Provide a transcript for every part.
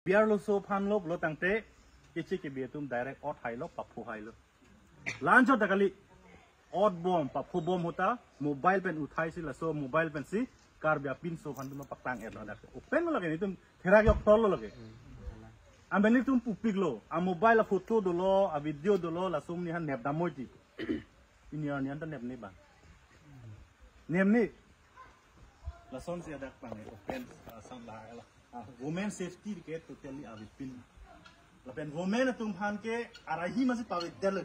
biar lo so pan lo lo tangte kichi ke biar tum direct out hai lo papu hai lo lancho takali out bom papu bom hota mobile pen uthai si la so mobile pen si kar biar pin so pan tum paklang er lo dak open lo lage ni tum thera yok tol lo lage ambeni tum pupik lo a mobile la photo do lo a video do lo la sum ni han nep damoti in yor ni an ta nep ni ba nem ni la son si adak pang open sam la la women safety ke totally avipin la pen women tum han ke arahi masi pawit del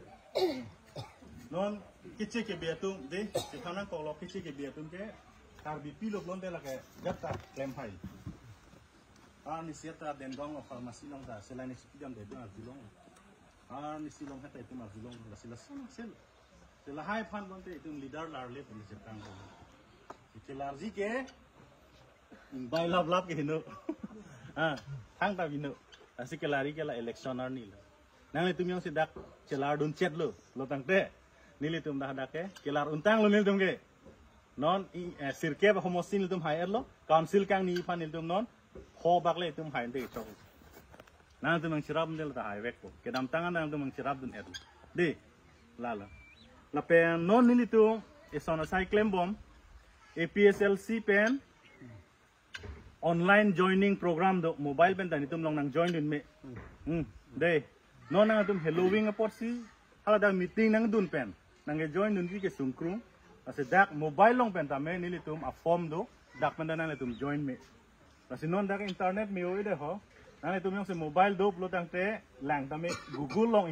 non kiche ke betum de se khana ko lo kiche ke betum ke tar bp lok lon de la ke jatta claim hai ni siata den dong of pharmacy long da selain expediam de dong azulong ni silong hata itu azulong la sila sel sila hai phan bon te itu leader lar le pun jetang ko itu larji ke bai lap lap ke hino thang ta bino asi ke lari ke la electioner ni lo nang tum yang sidak celar dun chat lo tangte nili tum dah dak ke kelar untang lo nil tum ke non sirke ba homosin tum hai lo council kang ni phan nil tum non ho bak le tum hai de chok nang tum sirab nil ta hai wek ko ke dam tangan nang tum sirab dun et de la pen non nili tum esona cyclem bom APSLC pen online joining program do mobile pen tani tum long nang join din me de no nang tum halloween apot si hala da meeting nang dun pen nang join dun ki ke sungkrung ase dak mobile long pen ta me nili tum a form do dak pen nang tum join me ase non dak internet me oi de ho nang tum yong se mobile do lo tang te lang ta me google long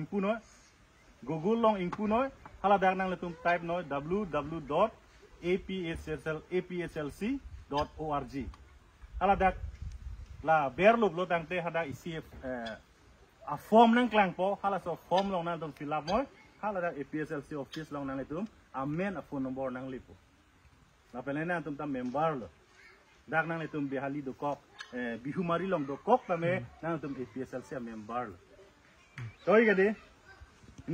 inpu no hala dak nang tum type no www.apslc.org ala dak la berlub lo tangte hada isi a form nang klang po hala so form long nang tum fill up moy hala dak APSLC office long nang tum amen a phone number nang lipo la pelena tum ta member lo dak nang tum bihali do kok bihumari long do kok ta me nang tum APSLC member lo toy gade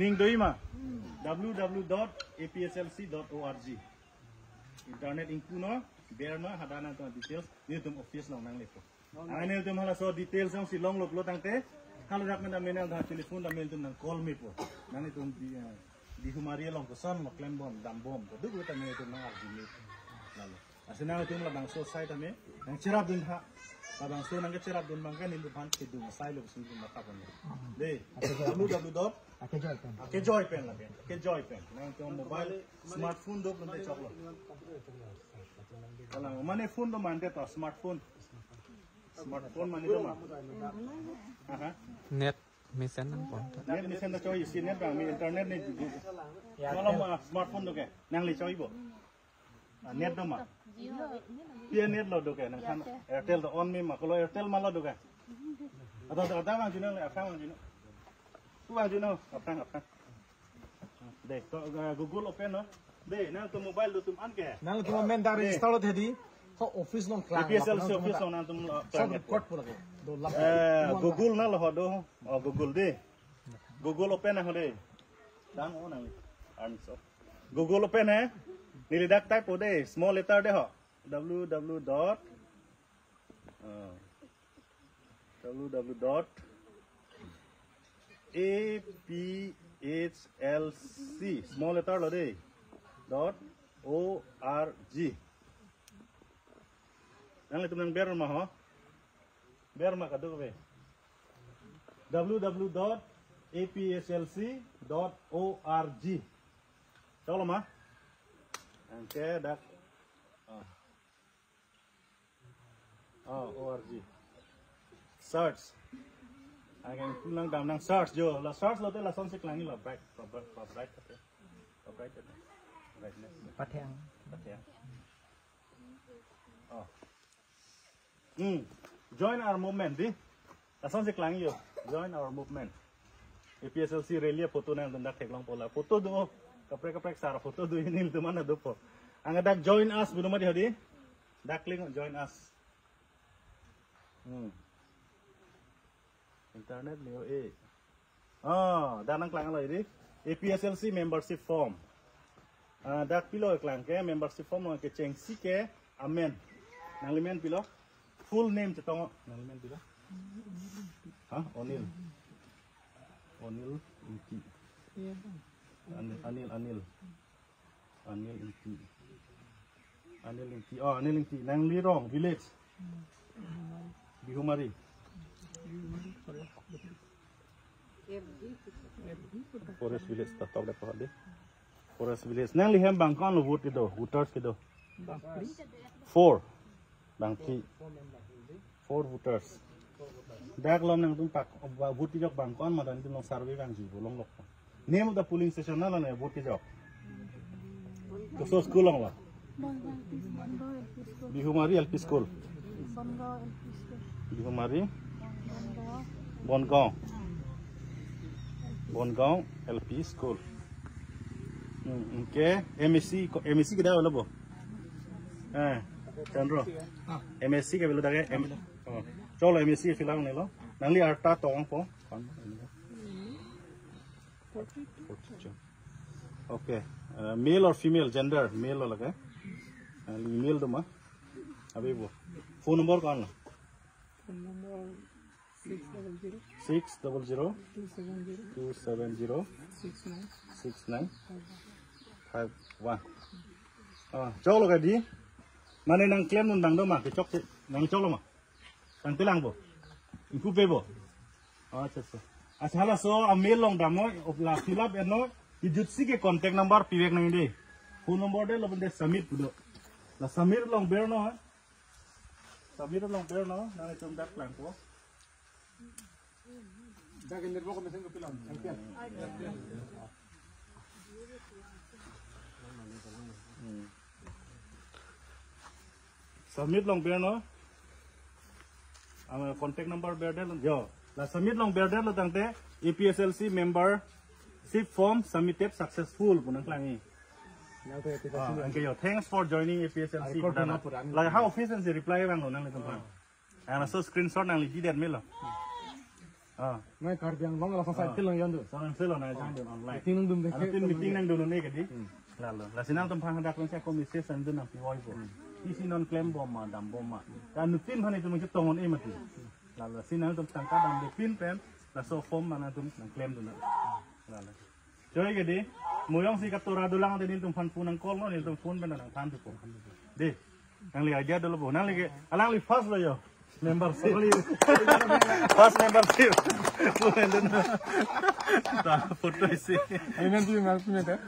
ning doima www.apslc.org internet inkuno berma hadana to details ni tum office long nang lepo ane tum hala so details ang silong lok lo tangte hala dak mena menal da telephone da mel tum nang call me po nang tum di humari long ko son mo claim bom dam bom to dug ta me tum nang arjini lalu asena tum la bang so site ame nang cerap dun ha bang so nang cerap dun mangka ni lupan ke dum sai lo sun dum mata kon de www.akejoy pen la akejoy pen nang tum mobile smartphone do kon de choklo kalau mana phone tu mana tu smartphone mana tu mana? Net mission nang pon. Net mission tu coy isi net bang, internet ni. Kalau mana smartphone tu ke, nang li coy bo. Net tu mana? Dia net lo tu ke, nang kan Airtel tu on me mah. Kalau Airtel malah tu ke. Atau ada bang jino, apa bang jino? Tu bang jino, apa? Deh, Google open no. De nang tu mobile do tum an ke nang tu men dar install the di ho office long klang APSLC office long nang tum code pura ke do lap Google na lo do Google de Google open na ho de dang o nang answer Google open hai nili dak type o de small letter de ho www.apslc small letter lo de .org nang itu nang berma ho berma ka do be www.apslc.org tolo ma angke dak org search agen nang dam nang search jo la search lo te la son se klangi la bright Pathiang. Join our movement di. Asan si klang yo. Join our movement. APSLC rally photo na ndak theklang pola. Photo do kaprek sara photo do inil tu mana do po. Ang dak join us bunuma di hodi. Dak link join us. Internet ni o danang klang lo di. APSLC membership form. Dak pilo klang ke membership form ke cheng si ke amen nang limen pilo full name cetong nang limen pilo Hah? Onil inti. Anil inti. Oh, Anil inti. Nang Lirong village. Bihumari. Forest village top dah pahal deh. Forest village. Nang lihem bangkon lo vote itu, voters itu. 4 bangki. 4 voters. Dak lom nang tumpak vote jok bangkon madan itu long survey bang jibo long lok. Name of the polling station na na vote jok. Kesos school long lah. Bihumari LP school. Bihumari Bongao LP school. Okay, MSc kita apa lo? Chandra. MSc kita belum dah ke? Coba MSc filang ni lo. Nanti arta tong po. Okay, male or female gender male lo lagi. Male tu mah. Abi bu. Phone number kan? 600 270 6951. Cok lo kadi. Mana nang claim nundang do mah? Kecok nang cok lo mah. Nang tilang bo. Iku pe bo. Acha. Ashala so amel long damo la fill up eno ijutsi ke contact number piwek nang ide. Phone number de lo bende submit budo. La Samir long bear no. Samir long bear no. Nang itum dak plan ko. Dak indir bo ko mesen ko pilang. Submit long bear no. Our contact number bear del yo. La submit long bear del lo tangte EPSLC membership form submitted successful punang klangi. Okay, yo. Thanks for joining APSLC. Like how efficiency reply bang lo nang letung pang. And so screenshot nang ligi dat milo. Ngai kar biang long la fa tilang yon do. Soalnya selo na jang don online. Meeting nung dum de. Tin meeting nang don ne kadi. Lalu, la sinang tumpang hendak lang saya komisi sendiri nang piwai bo. Isi non claim bom ma dam bom ma. Dan nutin hani tu mungkin tongon mati. Lalu sinang tumpang kadang de pin pen. La so form mana tu nang claim tu na. Lalu. Joy kadi. Muyong si katura dulang tadi tumpang punang call no, ni tumpang benar nang tan tu po. Deh, nang li aja dulu po. Nang li alang li first lo yo. Membership. First membership. Pulen tu na. Tak foto isi. Ini nanti ngal punya tak?